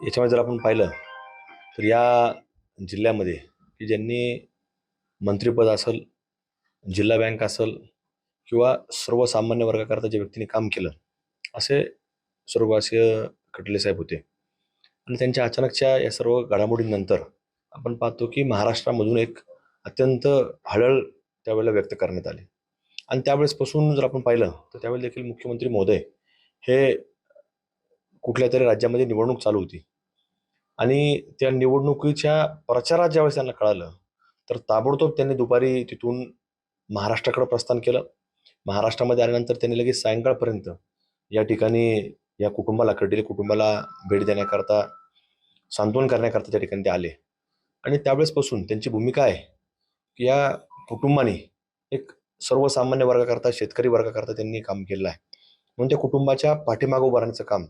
याच्यामध्ये जर आपण पाहिलं तर या जिल्ह्यामध्ये की ज्यांनी मंत्रिपद असेल, जिल्हा बँक असेल किंवा सर्वसामान्य वर्गाकरता ज्या व्यक्तीने काम केलं, असे स्वर्गवासीय खटले साहेब होते. आणि त्यांच्या अचानकच्या या सर्व घडामोडींनंतर आपण पाहतो की महाराष्ट्रामधून एक अत्यंत हळहळ त्यावेळेला व्यक्त करण्यात आली. आणि त्यावेळेसपासून जर आपण पाहिलं तर त्यावेळेला देखील मुख्यमंत्री महोदय हे कुठल्या तरी राज्यामध्ये निवडणूक चालू होती आणि त्या निवडणुकीच्या प्रचारात ज्यावेळेस त्यांना कळालं, तर ताबडतोब त्यांनी दुपारी तिथून महाराष्ट्राकडे प्रस्थान केलं. महाराष्ट्रामध्ये आल्यानंतर त्यांनी लगेच सायंकाळपर्यंत या ठिकाणी या कुटुंबाला, कर्डिले कुटुंबाला भेट देण्याकरता, सांत्वन करण्याकरता त्या ठिकाणी ते आले. आणि त्यावेळेसपासून त्यांची भूमिका आहे की या कुटुंबाने एक सर्वसामान्य वर्गाकरता, शेतकरी वर्गाकरता त्यांनी काम केलं आहे. म्हणून त्या कुटुंबाच्या पाठीमागं उभं राहण्याचं काम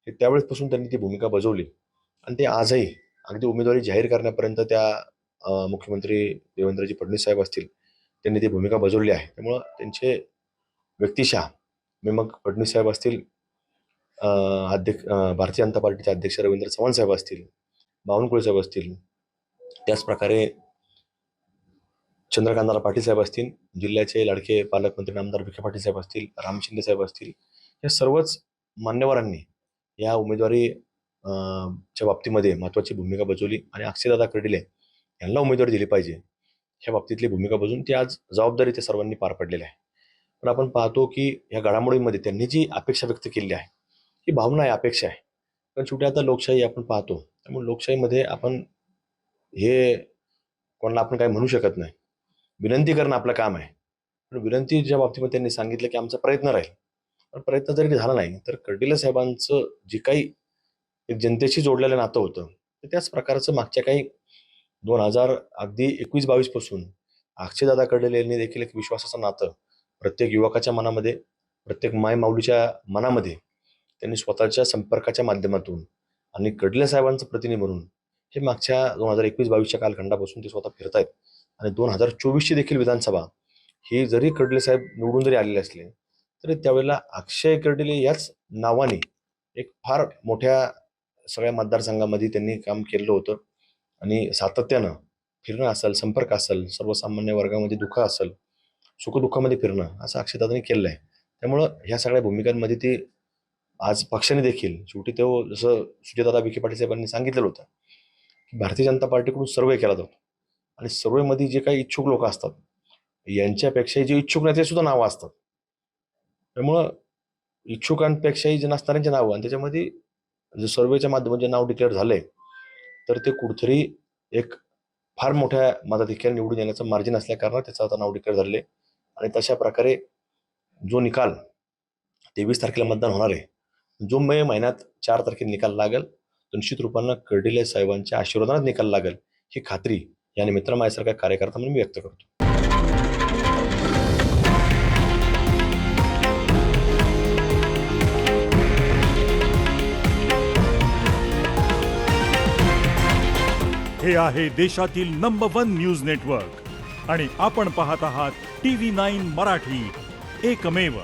हे त्यावेळेसपासून त्यांनी ती भूमिका बजावली. आणि ते आजही अगदी उमेदवारी जाहीर करण्यापर्यंत त्या मुख्यमंत्री देवेंद्रजी फडणवीस साहेब असतील, त्यांनी ती भूमिका बजावली आहे. त्यामुळं त्यांचे व्यक्तिशः मग फडणवीस साहेब असतील, भारतीय जनता पार्टीचे अध्यक्ष रवींद्र चव्हाण साहेब असतील, बावनकुळे साहेब असतील, त्याचप्रकारे चंद्रकांतदादा पाटील साहेब असतील, जिल्ह्याचे लाडके पालकमंत्री नामदार विखे पाटील साहेब असतील, राम शिंदे साहेब असतील, या सर्वच मान्यवरांनी या उमेदवारी च्या बाबतीमध्ये महत्त्वाची भूमिका बजावली. आणि अक्षयदादा कर्डिले यांना उमेदवारी दिली पाहिजे ह्या बाबतीतली भूमिका बजावून ती आज जबाबदारी त्या सर्वांनी पार पडलेली आहे. पण आपण पाहतो की ह्या घडामोडींमध्ये त्यांनी जी अपेक्षा व्यक्त केली आहे, ही भावना आहे, अपेक्षा आहे. पण शेवटी आता लोकशाही आपण पाहतो, त्यामुळे लोकशाहीमध्ये आपण हे कोणाला आपण काही म्हणू शकत नाही. विनंती करणं आपलं काम आहे. पण विनंतीच्या बाबतीमध्ये त्यांनी सांगितलं की आमचा प्रयत्न राहील. पण प्रयत्न जरी झाला नाही तर कर्डिले साहेबांचं जे काही एक जनतेशी जोडलेलं नातं होतं, तर त्याच प्रकारचं मागच्या काही 2000 अगदी 21-22 पासून अक्षयदादा कर्डिले यांनी देखील एक विश्वासाचं नातं प्रत्येक युवकाच्या मनामध्ये, प्रत्येक मायमाऊलीच्या मनामध्ये त्यांनी स्वतःच्या संपर्काच्या माध्यमातून आणि कर्डिले साहेबांचं प्रतिनिधी म्हणून हे मागच्या 2021-22च्या कालखंडापासून ते स्वतः फिरतायत. आणि 2024ची देखील विधानसभा ही जरी कर्डिले साहेब निवडून जरी आलेले असले तरी त्यावेळेला अक्षय कर्डिले याच नावाने एक फार मोठ्या सगळ्या मतदारसंघामध्ये त्यांनी काम केलेलं होतं. आणि सातत्यानं फिरणं असेल, संपर्क असेल, सर्वसामान्य वर्गामध्ये दुःख असेल, सुखदुःखामध्ये फिरणं असं अक्षयदादांनी केलेलं आहे. त्यामुळं ह्या सगळ्या भूमिकांमध्ये ते आज पक्षाने देखील शेवटी तो जसं सुजयदादा विखे पाटील साहेबांनी सांगितलेलं होतं की भारतीय जनता पार्टीकडून सर्वे केला जातो आणि सर्वेमध्ये जे काही इच्छुक लोक असतात यांच्यापेक्षाही जे इच्छुक नाही ते सुद्धा नावं असतात. त्यामुळं इच्छुकांपेक्षाही जे नसणाऱ्यांचे नावं आणि त्याच्यामध्ये जे सर्वेच्या माध्यमातून जे नाव डिक्लेअर झालंय तर ते कुठेतरी एक फार मोठ्या मताधिक्याने निवडून येण्याचं मार्जिन असल्या कारणात त्याचं आता नाव डिक्लेअर झाले. आणि तशा प्रकारे जो निकाल 23 तारखेला मतदान होणार आहे, जो मे महिन्यात 4 तारखेला निकाल लागेल, तो निश्चित रूपानं कर्डिले साहेबांच्या आशीर्वादानेच निकाल लागेल ही खात्री या निमित्तानं माझ्यासारख्या कार्यकर्ता म्हणून मी व्यक्त करतो. हे आहे देशातील नंबर 1 न्यूज नेटवर्क आणि आपण पाहत आहात TV9 मराठी, एकमेव.